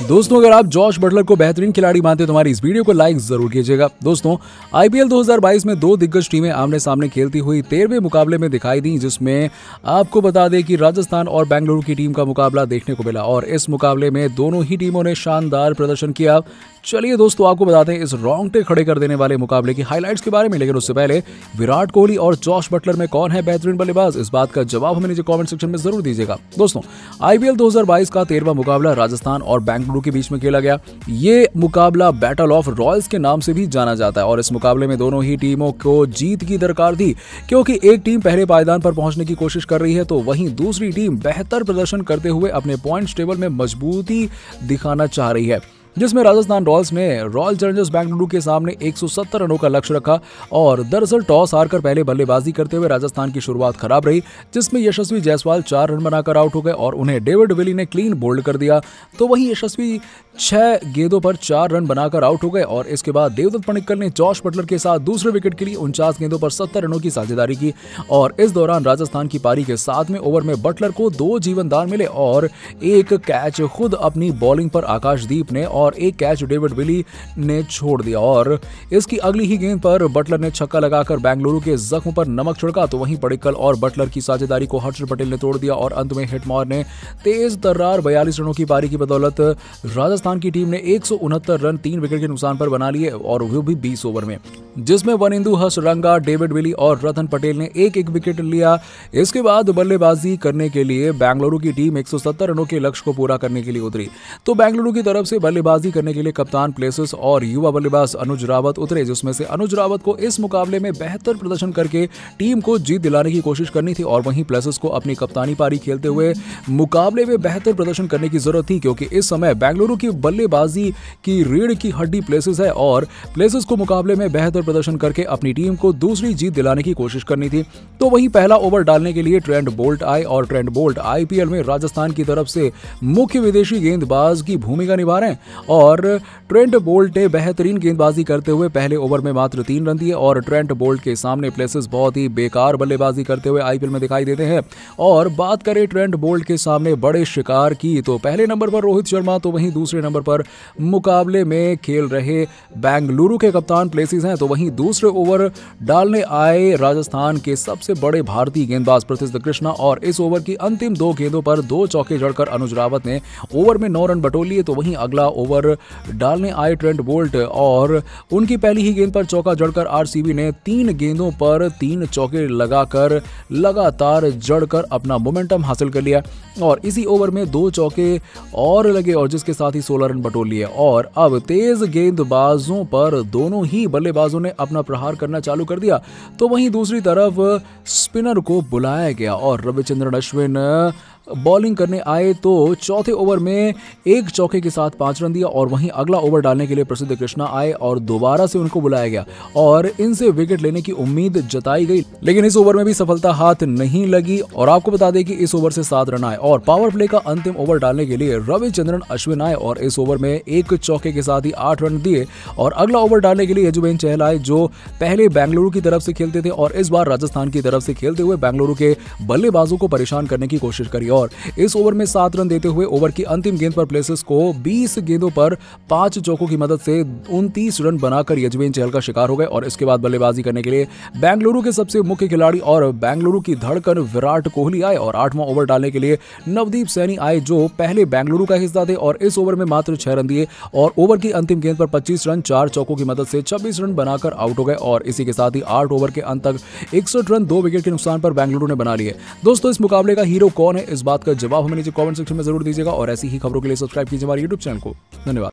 दोस्तों, अगर आप जॉश बटलर को बेहतरीन खिलाड़ी मानते हैं तो हमारी इस वीडियो को लाइक जरूर कीजिएगा। दोस्तों, आईपीएल 2022 में दो दिग्गज टीमें आमने सामने खेलती हुई 13वें मुकाबले में दिखाई दी, जिसमें आपको बता दें कि राजस्थान और बेंगलुरु की टीम का मुकाबला देखने को मिला और इस मुकाबले में दोनों ही टीमों ने शानदार प्रदर्शन किया। चलिए दोस्तों, आपको बताते हैं इस रोंगटे खड़े कर देने वाले मुकाबले की हाइलाइट्स के बारे में। लेकिन उससे पहले विराट कोहली और जॉश बटलर में कौन है बेहतरीन बल्लेबाज, इस बात का जवाब हमें नीचे कमेंट सेक्शन में जरूर दीजिएगा। दोस्तों, आईपीएल 2022 का 13वां मुकाबला राजस्थान और बेंगलुरु के बीच में खेला गया। ये मुकाबला बैटल ऑफ रॉयल्स के नाम से भी जाना जाता है और इस मुकाबले में दोनों ही टीमों को जीत की दरकार थी, क्योंकि एक टीम पहले पायदान पर पहुंचने की कोशिश कर रही है तो वहीं दूसरी टीम बेहतर प्रदर्शन करते हुए अपने पॉइंट्स टेबल में मजबूती दिखाना चाह रही है, जिसमें राजस्थान रॉयल्स ने रॉयल चैलेंजर्स बेंगलुरु के सामने 170 रनों का लक्ष्य रखा और दरअसल टॉस हारकर पहले बल्लेबाजी करते हुए राजस्थान की शुरुआत खराब रही, जिसमें यशस्वी जायसवाल 4 रन बनाकर आउट हो गए और उन्हें डेविड विली ने क्लीन बोल्ड कर दिया। तो वहीं यशस्वी 6 गेंदों पर 4 रन बनाकर आउट हो गए और इसके बाद देवदत्त पडिक्कल ने जॉश बटलर के साथ दूसरे विकेट के लिए 49 गेंदों पर 70 रनों की साझेदारी की और इस दौरान राजस्थान की पारी के 7वें ओवर में बटलर को 2 जीवनदान मिले और एक कैच खुद अपनी बॉलिंग पर आकाशदीप ने और एक कैच डेविड विली ने छोड़ दिया और इसकी अगली ही गेंद पर बटलर ने छक्का लगाकर बेंगलुरु के जख्म पर नमक छिड़का। तो वहीं पडिक्कल और बटलर की साझेदारी को हर्षल पटेल ने तोड़ दिया और अंत में हिटमॉर ने तेज तर्रार 42 रनों की पारी की बदौलत राजस्थान की टीम ने 169 रन 3 विकेट के नुकसान पर बना लिए और वो भी 20 ओवर में, जिसमें वनिंदु हसरंगा, डेविड विली और रतन पटेल ने एक एक विकेट लिया। इसके बाद बल्लेबाजी करने के लिए बेंगलुरु की टीम 170 रनों के लक्ष्य को पूरा करने के लिए उतरी। तो बेंगलुरु की तरफ से बल्लेबाजी करने के लिए कप्तान प्लेसिस और युवा बल्लेबाज अनुज रावत उतरे, जिसमें से अनुज रावत को इस मुकाबले में बेहतर प्रदर्शन करके टीम को जीत दिलाने की कोशिश करनी थी और वहीं प्लेसिस को अपनी कप्तानी पारी खेलते हुए मुकाबले में बेहतर प्रदर्शन करने की जरूरत थी, क्योंकि इस समय बेंगलुरु की बल्लेबाजी की रीढ़ की हड्डी प्लेसिस है और प्लेसिस को मुकाबले में बेहतर प्रदर्शन करके अपनी टीम को दूसरी जीत दिलाने की कोशिश करनी थी। तो वहीं पहला ओवर डालने के लिए ट्रेंट बोल्ट आए और ट्रेंट बोल्ट आईपीएल में राजस्थान की तरफ से मुख्य विदेशी गेंदबाज की भूमिका निभा रहे हैं और ट्रेंट बोल्ट ने बेहतरीन गेंदबाजी करते हुए पहले ओवर में मात्र 3 रन दिए और ट्रेंट बोल्ट के सामने प्लेसिस बहुत ही बेकार बल्लेबाजी करते हुए आईपीएल में दिखाई देते हैं। और बात करें ट्रेंट बोल्ट के सामने बड़े शिकार की, तो पहले नंबर पर रोहित शर्मा, तो वहीं दूसरे नंबर पर मुकाबले में खेल रहे बेंगलुरु के कप्तान प्लेसिस हैं। तो वहीं दूसरे ओवर डालने आए राजस्थान के सबसे बड़े भारतीय गेंदबाज प्रसिद्ध कृष्णा और इस ओवर की अंतिम 2 गेंदों पर 2 चौके जड़कर अनुज रावत ने ओवर में 9 रन बटोर लिए। तो वहीं अगला ओवर डालने आए ट्रेंट बोल्ट और उनकी पहली ही गेंद पर चौका जड़कर आरसीबी ने 3 गेंदों पर 3 चौके लगाकर लगातार जड़कर अपना मोमेंटम हासिल कर लिया और इसी ओवर में 2 चौके और लगे और जिसके साथ ही 16 रन बटोर लिए और अब तेज गेंदबाजों पर दोनों ही बल्लेबाजों ने अपना प्रहार करना चालू कर दिया। तो वहीं दूसरी तरफ स्पिनर को बुलाया गया और रविचंद्रन अश्विन बॉलिंग करने आए तो चौथे ओवर में 1 चौके के साथ 5 रन दिया और वहीं अगला ओवर डालने के लिए प्रसिद्ध कृष्णा आए और दोबारा से उनको बुलाया गया और इनसे विकेट लेने की उम्मीद जताई गई, लेकिन इस ओवर में भी सफलता हाथ नहीं लगी। और आपको बता दें कि इस ओवर से 7 रन आए और पावर प्ले का अंतिम ओवर डालने के लिए रविचंद्रन अश्विन आए और इस ओवर में 1 चौके के साथ ही 8 रन दिए और अगला ओवर डालने के लिए यजुवेंद्र चहल आए, जो पहले बेंगलुरु की तरफ से खेलते थे और इस बार राजस्थान की तरफ से खेलते हुए बेंगलुरु के बल्लेबाजों को परेशान करने की कोशिश करी और इस ओवर में 7 रन देते हुए ओवर की अंतिम गेंद पर प्लेसिस को 20 गेंदों पर 5 चौकों की मदद से 29 रन बनाकर यजुवेंद्र चहल का शिकार हो गए और इसके बाद बल्लेबाजी करने के लिए बेंगलुरु के सबसे मुख्य खिलाड़ी और बेंगलुरु की धड़कन विराट कोहली आए और 8वां ओवर डालने के लिए नवदीप सैनी आए, जो पहले बेंगलुरु का हिस्सा थे और इस ओवर में मात्र 6 रन दिए और ओवर की अंतिम गेंद पर 25 रन 4 चौकों की मदद से 26 रन बनाकर आउट हो गए और इसी के साथ ही 8 ओवर के अंत तक 61 रन 2 विकेट के नुकसान पर बेंगलुरु ने बना लिए। दोस्तों, इस मुकाबले का हीरो कौन है, इस बात का जवाब हमें नीचे कमेंट सेक्शन में जरूर दीजिएगा और ऐसी ही खबरों के लिए सब्सक्राइब कीजिए हमारे YouTube चैनल को। धन्यवाद।